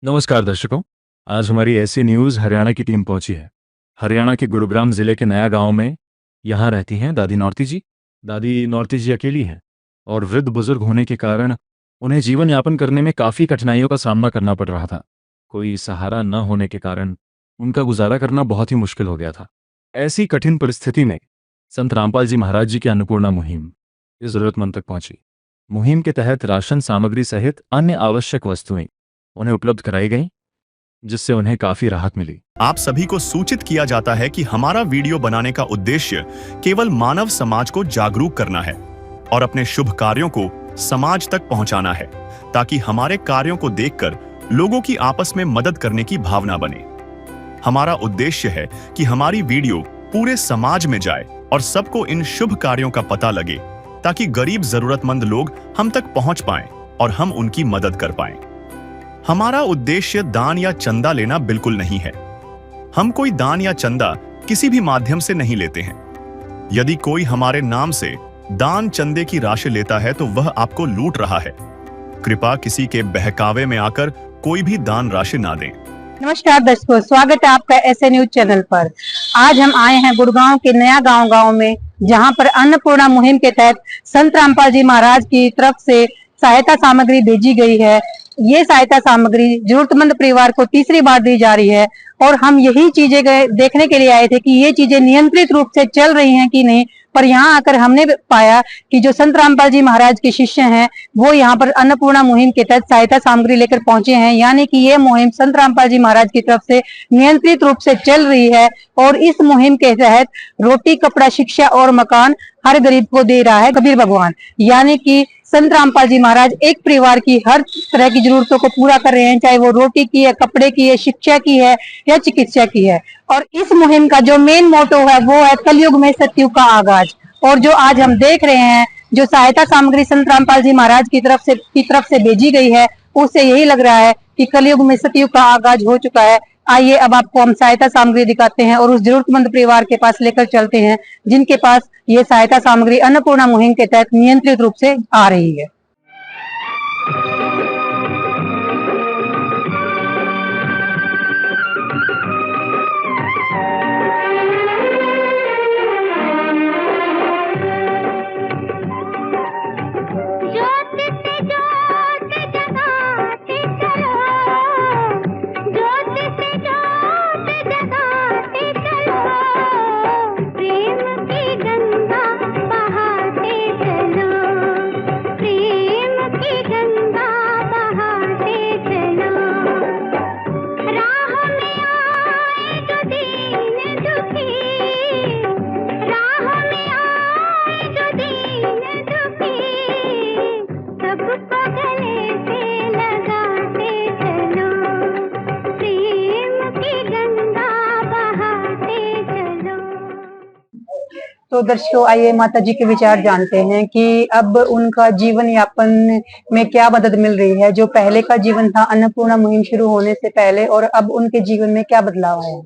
नमस्कार दर्शकों, आज हमारी ऐसी न्यूज़ हरियाणा की टीम पहुंची है। हरियाणा के गुरुग्राम जिले के नया गांव में यहाँ रहती हैं दादी नौरती जी। दादी नौरती जी अकेली हैं और वृद्ध बुजुर्ग होने के कारण उन्हें जीवन यापन करने में काफ़ी कठिनाइयों का सामना करना पड़ रहा था। कोई सहारा न होने के कारण उनका गुजारा करना बहुत ही मुश्किल हो गया था। ऐसी कठिन परिस्थिति में संत रामपाल जी महाराज जी की अन्नपूर्णा मुहिम इस ज़रूरतमंद तक पहुंची। मुहिम के तहत राशन सामग्री सहित अन्य आवश्यक वस्तुएं उन्हें उपलब्ध कराई गई, जिससे उन्हें काफी राहत मिली। आप सभी को सूचित किया जाता है कि हमारा वीडियो बनाने का उद्देश्य केवल मानव समाज को जागरूक करना है और अपने शुभ कार्यों को समाज तक पहुंचाना है, ताकि हमारे कार्यों को देखकर लोगों की आपस में मदद करने की भावना बने। हमारा उद्देश्य है कि हमारी वीडियो पूरे समाज में जाए और सबको इन शुभ कार्यों का पता लगे, ताकि गरीब जरूरतमंद लोग हम तक पहुंच पाएं और हम उनकी मदद कर पाएं। हमारा उद्देश्य दान या चंदा लेना बिल्कुल नहीं है। हम कोई दान या चंदा किसी भी माध्यम से नहीं लेते हैं। यदि कोई हमारे नाम से दान चंदे की राशि लेता है तो वह आपको लूट रहा है। कृपया किसी के बहकावे में आकर कोई भी दान राशि ना दें। नमस्कार दर्शकों, स्वागत है आपका ऐसे न्यूज चैनल पर। आज हम आए हैं गुड़गांव के नया गांव में, जहां पर अन्नपूर्णा मुहिम के तहत संत रामपाल जी महाराज की तरफ से सहायता सामग्री भेजी गई है। ये सहायता सामग्री जरूरतमंद परिवार को तीसरी बार दी जा रही है और हम यही चीजें देखने के लिए आए थे कि ये चीजें नियंत्रित रूप से चल रही हैं कि नहीं। पर यहाँ आकर हमने पाया कि जो संत रामपाल जी महाराज के शिष्य हैं वो यहाँ पर अन्नपूर्णा मुहिम के तहत सहायता सामग्री लेकर पहुंचे हैं, यानी कि ये मुहिम संत रामपाल जी महाराज की तरफ से नियंत्रित रूप से चल रही है। और इस मुहिम के तहत रोटी, कपड़ा, शिक्षा और मकान हर गरीब को दे रहा है कबीर भगवान, यानी कि संत रामपाल जी महाराज एक परिवार की हर तरह की जरूरतों को पूरा कर रहे हैं, चाहे वो रोटी की है, कपड़े की है, शिक्षा की है या चिकित्सा की है। और इस मुहिम का जो मेन मोटो है वो है कलयुग में सतयुग का आगाज। और जो आज हम देख रहे हैं, जो सहायता सामग्री संत रामपाल जी महाराज की तरफ से भेजी गई है, उससे यही लग रहा है कि कलयुग में सतयुग का आगाज हो चुका है। आइए अब आपको हम सहायता सामग्री दिखाते हैं और उस जरूरतमंद परिवार के पास लेकर चलते हैं जिनके पास ये सहायता सामग्री अन्नपूर्णा मुहिम के तहत नियंत्रित रूप से आ रही है। तो दर्शकों, आइए माता जी के विचार जानते हैं कि अब उनका जीवन यापन में क्या मदद मिल रही है। जो पहले का जीवन था अन्नपूर्णा मुहिम शुरू होने से पहले, और अब उनके जीवन में क्या बदलाव आया।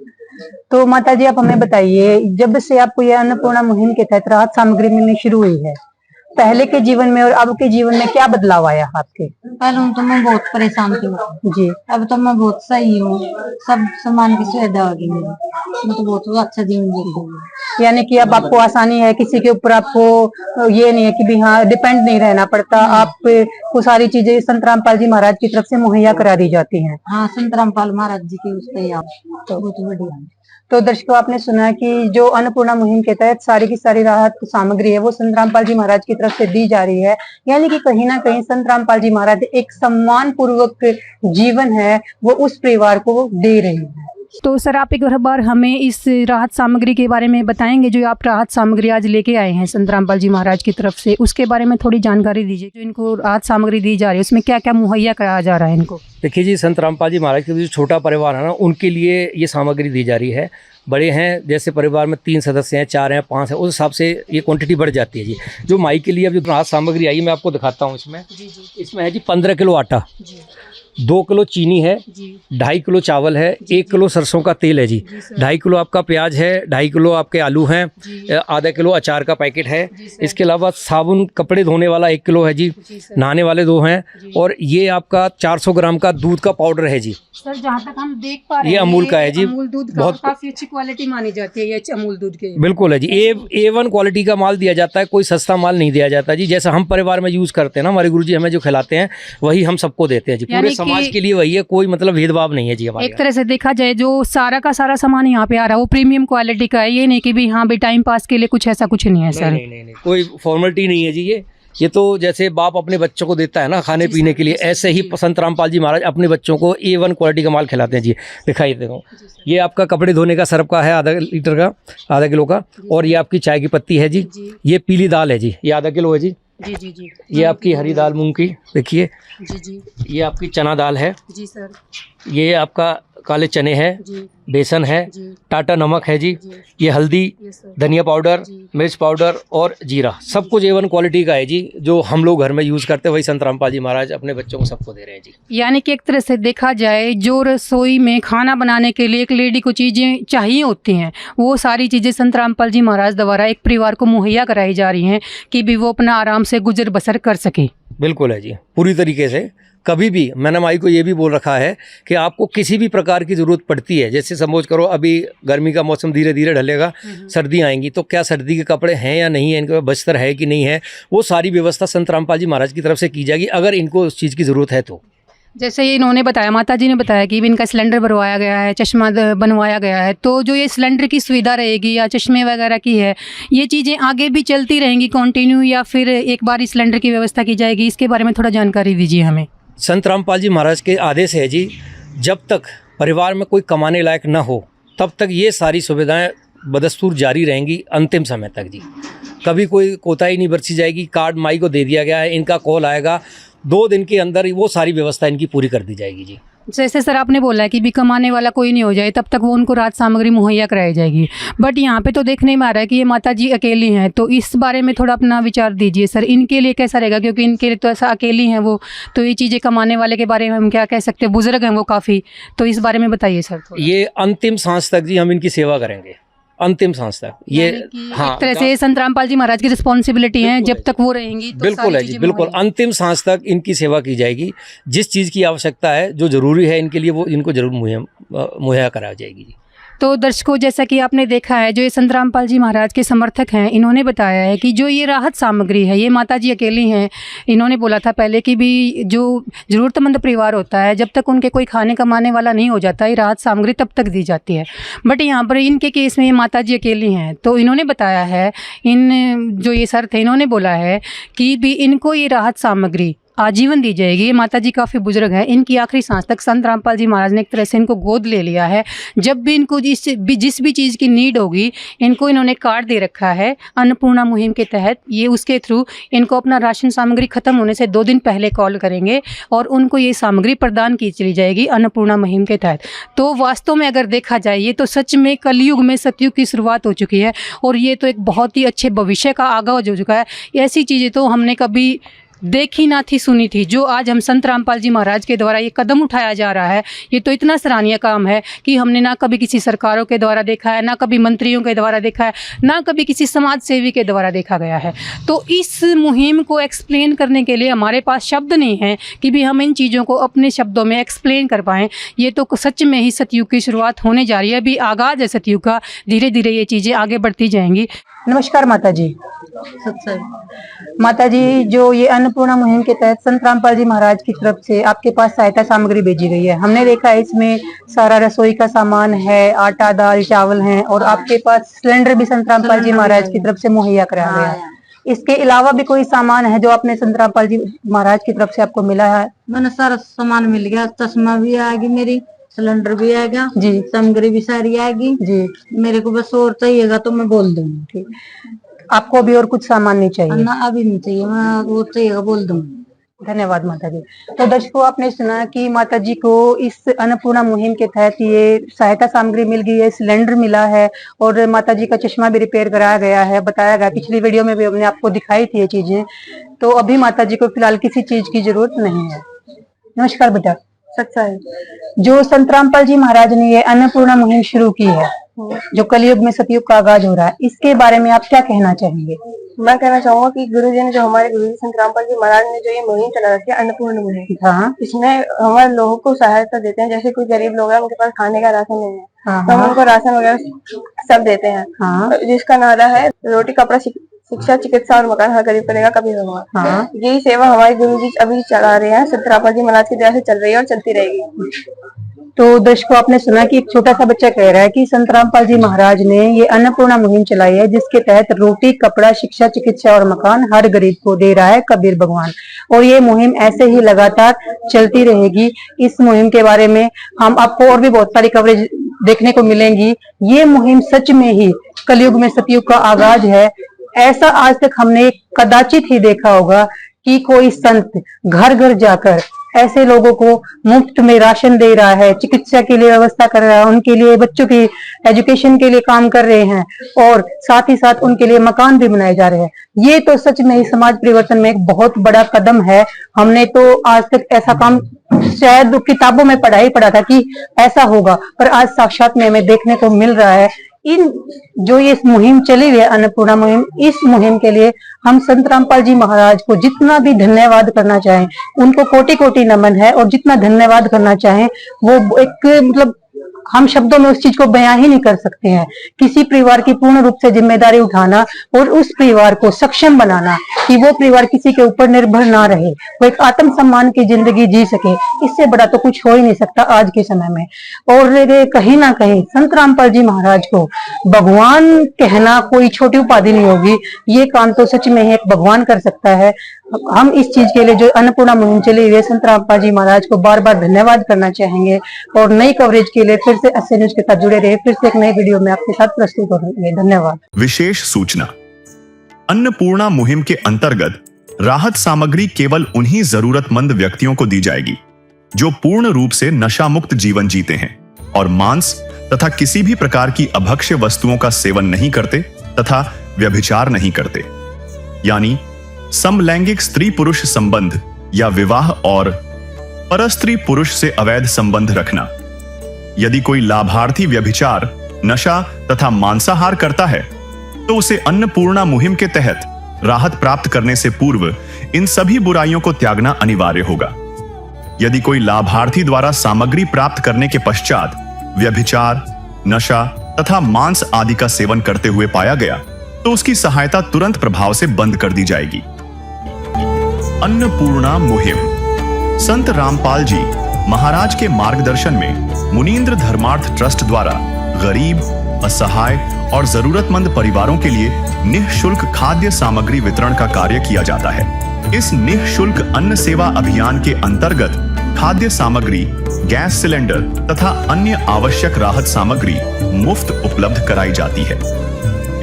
तो माता जी, आप हमें बताइए, जब से आपको ये अन्नपूर्णा मुहिम के तहत राहत सामग्री मिलनी शुरू हुई है, पहले के जीवन में और अब के जीवन में क्या बदलाव आया आपके? पहले तो मैं बहुत परेशान थी जी, अब तो मैं बहुत सही हूँ। सब सामान की सुविधा हो गई मेरी, मैं तो बहुत अच्छा जीवन जीती हूँ। यानी कि अब आपको आसानी है, किसी के ऊपर आपको ये नहीं है कि भी हाँ डिपेंड नहीं रहना पड़ता, आपको सारी चीजें संत रामपाल जी महाराज की तरफ से मुहैया करा दी जाती हैं। हाँ, संत रामपाल महाराज जी की उससे तो बहुत बढ़िया। तो दर्शकों, आपने सुना कि जो अन्नपूर्णा मुहिम के तहत सारी की सारी राहत सामग्री है वो संत रामपाल जी महाराज की तरफ से दी जा रही है, यानी कि कहीं ना कहीं संत रामपाल जी महाराज एक सम्मान पूर्वक जीवन है वो उस परिवार को दे रहे हैं। तो सर, आप एक बार हमें इस राहत सामग्री के बारे में बताएंगे, जो आप राहत सामग्री आज लेके आए हैं संत रामपाल जी महाराज की तरफ से, उसके बारे में थोड़ी जानकारी दीजिए। जो इनको राहत सामग्री दी जा रही है उसमें क्या क्या मुहैया कराया जा रहा है इनको? देखिए जी, संत रामपाल जी महाराज के जो छोटा परिवार है ना, उनके लिए ये सामग्री दी जा रही है। बड़े हैं, जैसे परिवार में 3 सदस्य हैं, 4 हैं, 5 हैं, उस हिसाब से ये क्वांटिटी बढ़ जाती है जी। जो माई के लिए अब जो राहत सामग्री आई मैं आपको दिखाता हूँ। इसमें है जी 15 किलो आटा, 2 किलो चीनी है, जी 2.5 किलो चावल है, 1 किलो सरसों का तेल है जी, 2.5 किलो आपका प्याज है, 2.5 किलो आपके आलू हैं, आधा किलो अचार का पैकेट है। इसके अलावा साबुन कपड़े धोने वाला 1 किलो है जी, नहाने वाले 2 हैं, और ये आपका 400 ग्राम का दूध का पाउडर है जी। सर जहाँ तक हम देख पा रहे ये हैं अमूल का है जी, अमूल दूध का बहुत काफी अच्छी क्वालिटी मानी जाती है ये अमूल दूध के। बिल्कुल है जी, A1 क्वालिटी का माल दिया जाता है, कोई सस्ता माल नहीं दिया जाता जी। जैसा हम परिवार में यूज़ करते हैं ना, हमारे गुरुजी हमें जो खिलाते हैं वही हम सबको देते हैं जी, पूरे समाज के लिए वही है, कोई मतलब भेदभाव नहीं है जी हमारे एक तरह से देखा जाए जो सारा का सारा सामान यहाँ पे आ रहा है वो प्रीमियम क्वालिटी का है, ये नहीं कि भी हाँ भी टाइम पास के लिए कुछ ऐसा कुछ नहीं है सर। नहीं, कोई फॉर्मेलिटी नहीं है जी। ये तो जैसे बाप अपने बच्चों को देता है ना खाने पीने के लिए, ऐसे ही संत रामपाल जी महाराज अपने बच्चों को A1 क्वालिटी का माल खिलाते हैं जी। दिखाई देखो, ये आपका कपड़े धोने का सर्फ का है, आधा लीटर का, आधा किलो का, और ये आपकी चाय की पत्ती है जी, ये पीली दाल है जी, ये आधा किलो है जी, जी जी जी, ये आपकी हरी दाल मूंग की देखिए, जी जी ये आपकी चना दाल है, जी सर, ये आपका काले चने हैं, जी बेसन है, जी टाटा नमक है जी, जी, ये हल्दी, ये सर, धनिया पाउडर, जी। मिर्च पाउडर और जीरा, सब कुछ A1 क्वालिटी का है जी। जो हम लोग घर में यूज़ करते हैं वही संत रामपाल जी महाराज अपने बच्चों को सबको दे रहे हैं जी। यानी कि एक तरह से देखा जाए जो रसोई में खाना बनाने के लिए एक लेडी को चीज़ें चाहिए होती हैं वो सारी चीज़ें संत रामपाल जी महाराज द्वारा एक परिवार को मुहैया कराई जा रही हैं कि भी वो अपना आराम से गुजर बसर कर सके। बिल्कुल है जी, पूरी तरीके से। कभी भी मैंने माई को ये भी बोल रखा है कि आपको किसी भी प्रकार की ज़रूरत पड़ती है, जैसे समझ करो अभी गर्मी का मौसम धीरे धीरे ढलेगा, सर्दी आएंगी, तो क्या सर्दी के कपड़े हैं या नहीं है, इनके पास बस्तर है कि नहीं है, वो सारी व्यवस्था संत रामपाल जी महाराज की तरफ से की जाएगी अगर इनको उस चीज़ की ज़रूरत है तो। जैसे ये इन्होंने बताया, माता जी ने बताया कि इनका सिलेंडर भरवाया गया है, चश्मा बनवाया गया है, तो जो ये सिलेंडर की सुविधा रहेगी या चश्मे वगैरह की है, ये चीज़ें आगे भी चलती रहेंगी कंटिन्यू या फिर एक बार इस सिलेंडर की व्यवस्था की जाएगी? इसके बारे में थोड़ा जानकारी दीजिए हमें। संत रामपाल जी महाराज के आदेश है जी, जब तक परिवार में कोई कमाने लायक न हो तब तक ये सारी सुविधाएं बदस्तूर जारी रहेंगी अंतिम समय तक जी। कभी कोई कोताही नहीं बरती जाएगी। कार्ड माई को दे दिया गया है, इनका कॉल आएगा, 2 दिन के अंदर वो सारी व्यवस्था इनकी पूरी कर दी जाएगी जी। जैसे सर आपने बोला है कि भी कमाने वाला कोई नहीं हो जाए तब तक वो उनको राहत सामग्री मुहैया कराई जाएगी, बट यहाँ पे तो देखने में आ रहा है कि ये माता जी अकेली हैं, तो इस बारे में थोड़ा अपना विचार दीजिए सर, इनके लिए कैसा रहेगा? क्योंकि इनके लिए तो ऐसा अकेली हैं वो, तो ये चीज़ें कमाने वाले के बारे में हम क्या कह सकते हैं, बुजुर्ग हैं वो काफ़ी, तो इस बारे में बताइए सर थोड़ा। ये अंतिम सांस तक जी हम इनकी सेवा करेंगे, अंतिम सांस तक। ये हाँ, एक तरह से संत रामपाल जी महाराज की रिस्पॉन्सिबिलिटी है, जब तक वो रहेंगी तो बिल्कुल है जी, बिल्कुल अंतिम सांस तक इनकी सेवा की जाएगी। जिस चीज़ की आवश्यकता है, जो ज़रूरी है इनके लिए, वो इनको जरूर मुहैया कराई जाएगी जी। तो दर्शकों, जैसा कि आपने देखा है, जो ये संत रामपाल जी महाराज के समर्थक हैं, इन्होंने बताया है कि जो ये राहत सामग्री है, ये माता जी अकेली हैं। इन्होंने बोला था पहले कि भी जो ज़रूरतमंद परिवार होता है, जब तक उनके कोई खाने कमाने वाला नहीं हो जाता, ये राहत सामग्री तब तक दी जाती है। बट यहाँ पर इनके केस में ये माता जी अकेली हैं, तो इन्होंने बताया है, इन जो ये सर थे, इन्होंने बोला है कि भी इनको ये राहत सामग्री आजीवन दी जाएगी। ये माता जी काफ़ी बुजुर्ग हैं, इनकी आखिरी सांस तक संत रामपाल जी महाराज ने एक तरह से इनको गोद ले लिया है। जब भी इनको जिस भी चीज़ की नीड होगी, इनको इन्होंने कार्ड दे रखा है अन्नपूर्णा मुहिम के तहत। ये उसके थ्रू इनको अपना राशन सामग्री खत्म होने से 2 दिन पहले कॉल करेंगे और उनको ये सामग्री प्रदान की चली जाएगी अन्नपूर्णा मुहिम के तहत। तो वास्तव में अगर देखा जाए, ये तो सच में कलयुग में सतयुग की शुरुआत हो चुकी है और ये तो एक बहुत ही अच्छे भविष्य का आगाज हो चुका है। ऐसी चीज़ें तो हमने कभी देखी ना थी, सुनी थी, जो आज हम संत रामपाल जी महाराज के द्वारा ये कदम उठाया जा रहा है। ये तो इतना सराहनीय काम है कि हमने ना कभी किसी सरकारों के द्वारा देखा है, ना कभी मंत्रियों के द्वारा देखा है, ना कभी किसी समाज सेवी के द्वारा देखा गया है। तो इस मुहिम को एक्सप्लेन करने के लिए हमारे पास शब्द नहीं है कि भी हम इन चीज़ों को अपने शब्दों में एक्सप्लेन कर पाएँ। ये तो सच में ही सतयुग की शुरुआत होने जा रही है, अभी आगाज़ है सतयुग का। धीरे धीरे ये चीज़ें आगे बढ़ती जाएंगी। नमस्कार माता जी। माता जी, जो ये अन्नपूर्णा मुहिम के तहत संत रामपाल जी महाराज की तरफ से आपके पास सहायता सामग्री भेजी गई है, हमने देखा है इसमें सारा रसोई का सामान है, आटा, दाल, चावल है, और आपके पास सिलेंडर भी संत रामपाल जी महाराज की तरफ से मुहैया कराया गया है। इसके अलावा भी कोई सामान है जो आपने संत रामपाल जी महाराज की तरफ से आपको मिला है? मैंने सारा सामान मिल गया, चश्मा भी आएगी, मेरी सिलेंडर भी आएगा जी, सामग्री भी सारी आएगी जी। मेरे को बस और चाहिएगा तो मैं बोल दूंगी। ठीक, आपको अभी और कुछ सामान नहीं चाहिए? ना अभी नहीं चाहिए, मैं वो चाहिएगा बोल दूंगी। धन्यवाद माता जी। तो दर्शकों, आपने सुना कि माता जी को इस अन्नपूर्णा मुहिम के तहत ये सहायता सामग्री मिल गई है, सिलेंडर मिला है और माता जी का चश्मा भी रिपेयर कराया गया है। बताया गया, पिछली वीडियो में भी हमने आपको दिखाई थी ये चीजें। तो अभी माता जी को फिलहाल किसी चीज की जरूरत नहीं है। नमस्कार बेटा। सच्चा है। जो संत रामपाल जी महाराज ने ये अन्नपूर्णा मुहिम शुरू की है, जो कलयुग में सतयुग का आगाज हो रहा है, इसके बारे में आप क्या कहना चाहेंगे? मैं कहना चाहूंगा कि गुरुजी ने, जो हमारे गुरुजी संत रामपाल जी महाराज ने जो ये मुहिम चला रखी है, अन्नपूर्णा मुहिम, हाँ इसमें हमारे लोगों को सहायता देते हैं। जैसे कोई गरीब लोग हैं, उनके पास खाने का राशन नहीं है, हाँ तो हम उनको राशन वगैरह सब देते हैं। हाँ जिसका नारा है रोटी कपड़ा शिक्षा चिकित्सा और मकान, हर गरीब करेगा कभी होगा। हाँ यही सेवा हमारे गुरुजी अभी चला रहे हैं, संत रामपाल जी महाराज की दया से चल रही है और चलती रहेगी। तो दर्शकों, आपने सुना कि एक छोटा सा बच्चा कह रहा है कि संत रामपाल जी महाराज ने ये अन्नपूर्णा मुहिम चलाई है, जिसके तहत रोटी कपड़ा शिक्षा चिकित्सा और मकान हर गरीब को दे रहा है कबीर भगवान। और ये मुहिम ऐसे ही लगातार चलती रहेगी। इस मुहिम के बारे में हम आपको और भी बहुत सारी कवरेज देखने को मिलेंगी। ये मुहिम सच में ही कलयुग में सतयुग का आगाज है। ऐसा आज तक हमने कदाचित ही देखा होगा कि कोई संत घर घर जाकर ऐसे लोगों को मुफ्त में राशन दे रहा है, चिकित्सा के लिए व्यवस्था कर रहा है, उनके लिए बच्चों की एजुकेशन के लिए काम कर रहे हैं और साथ ही साथ उनके लिए मकान भी बनाए जा रहे हैं। ये तो सच में ही समाज परिवर्तन में एक बहुत बड़ा कदम है। हमने तो आज तक ऐसा काम शायद किताबों में पढ़ा ही पढ़ा था कि ऐसा होगा, पर आज साक्षात में हमें देखने को मिल रहा है। इन जो ये मुहिम चली हुई है अन्नपूर्णा मुहिम, इस मुहिम के लिए हम संत रामपाल जी महाराज को जितना भी धन्यवाद करना चाहें, उनको कोटि कोटि नमन है। और जितना धन्यवाद करना चाहें वो एक मतलब हम शब्दों में उस चीज को बयां ही नहीं कर सकते हैं। किसी परिवार की पूर्ण रूप से जिम्मेदारी उठाना और उस परिवार को सक्षम बनाना कि वो परिवार किसी के ऊपर निर्भर ना रहे, वो एक आत्मसम्मान की जिंदगी जी सके, इससे बड़ा तो कुछ हो ही नहीं सकता आज के समय में। और कहीं ना कहीं संत रामपाल जी महाराज को भगवान कहना कोई छोटी उपाधि नहीं होगी। ये काम तो सच में ही एक भगवान कर सकता है। हम इस चीज के लिए जो अन्नपूर्णा मुहिम चली हुई है, संत रामपाल जी महाराज को बार बार धन्यवाद करना चाहेंगे। और नई कवरेज के लिए फिर से एसए न्यूज के साथ जुड़े रहे। फिर से एक नई वीडियो में आपके साथ प्रस्तुत होंगे। धन्यवाद। विशेष सूचना, अन्नपूर्णा मुहिम के अंतर्गत राहत सामग्री केवल उन्हीं जरूरतमंद व्यक्तियों को दी जाएगी जो पूर्ण रूप से नशा मुक्त जीवन जीते हैं और मांस तथा किसी भी प्रकार की अभक्ष्य वस्तुओं का सेवन नहीं करते तथा व्यभिचार नहीं करते, यानी समलैंगिक स्त्री पुरुष संबंध या विवाह और परस्त्री पुरुष से अवैध संबंध रखना। यदि कोई लाभार्थी व्यभिचार, नशा तथा मांसाहार करता है तो उसे अन्नपूर्णा मुहिम के तहत राहत प्राप्त करने से पूर्व इन सभी बुराइयों को त्यागना अनिवार्य होगा। यदि कोई लाभार्थी द्वारा सामग्री प्राप्त करने के पश्चात व्यभिचार, नशा तथा मांस आदि का सेवन करते हुए पाया गया तो उसकी सहायता तुरंत प्रभाव से बंद कर दी जाएगी। अन्नपूर्णा मुहिम संत रामपाल जी महाराज के मार्गदर्शन में मुनींद्र धर्मार्थ ट्रस्ट द्वारा गरीब, असहाय और जरूरतमंद परिवारों के लिए निःशुल्क खाद्य सामग्री वितरण का कार्य किया जाता है। इस निःशुल्क अन्न सेवा अभियान के अंतर्गत खाद्य सामग्री, गैस सिलेंडर तथा अन्य आवश्यक राहत सामग्री मुफ्त उपलब्ध कराई जाती है।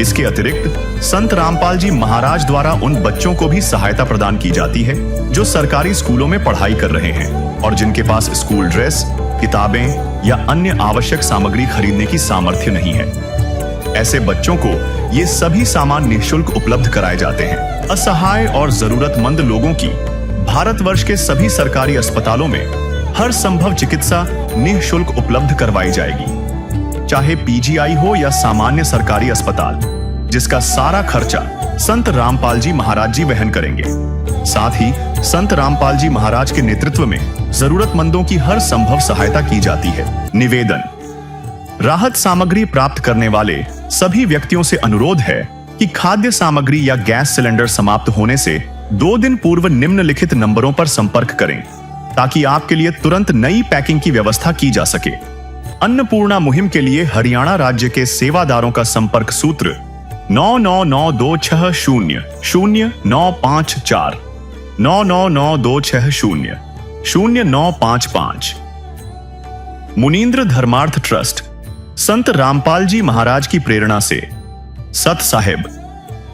इसके अतिरिक्त संत रामपाल जी महाराज द्वारा उन बच्चों को भी सहायता प्रदान की जाती है जो सरकारी स्कूलों में पढ़ाई कर रहे हैं और जिनके पास स्कूल ड्रेस, किताबें या अन्य आवश्यक सामग्री खरीदने की सामर्थ्य नहीं है। ऐसे बच्चों को ये सभी सामान निःशुल्क उपलब्ध कराए जाते हैं। असहाय और जरूरतमंद लोगों की भारतवर्ष के सभी सरकारी अस्पतालों में हर संभव चिकित्सा निःशुल्क उपलब्ध करवाई जाएगी, चाहे पीजीआई हो या सामान्य सरकारी अस्पताल, जिसका सारा खर्चा संत रामपाल जी महाराज जी वहन करेंगे। साथ ही संत रामपाल जी महाराज के नेतृत्व में जरूरतमंदों की हर संभव सहायता की जाती है। निवेदन, राहत सामग्री प्राप्त करने वाले सभी व्यक्तियों से अनुरोध है कि खाद्य सामग्री या गैस सिलेंडर समाप्त होने से 2 दिन पूर्व निम्नलिखित नंबरों पर संपर्क करें ताकि आपके लिए तुरंत नई पैकिंग की व्यवस्था की जा सके। अन्नपूर्णा मुहिम के लिए हरियाणा राज्य के सेवादारों का संपर्क सूत्र 9992600954 9992600955। मुनींद्र धर्मार्थ ट्रस्ट संत रामपाल जी महाराज की प्रेरणा से सत साहिब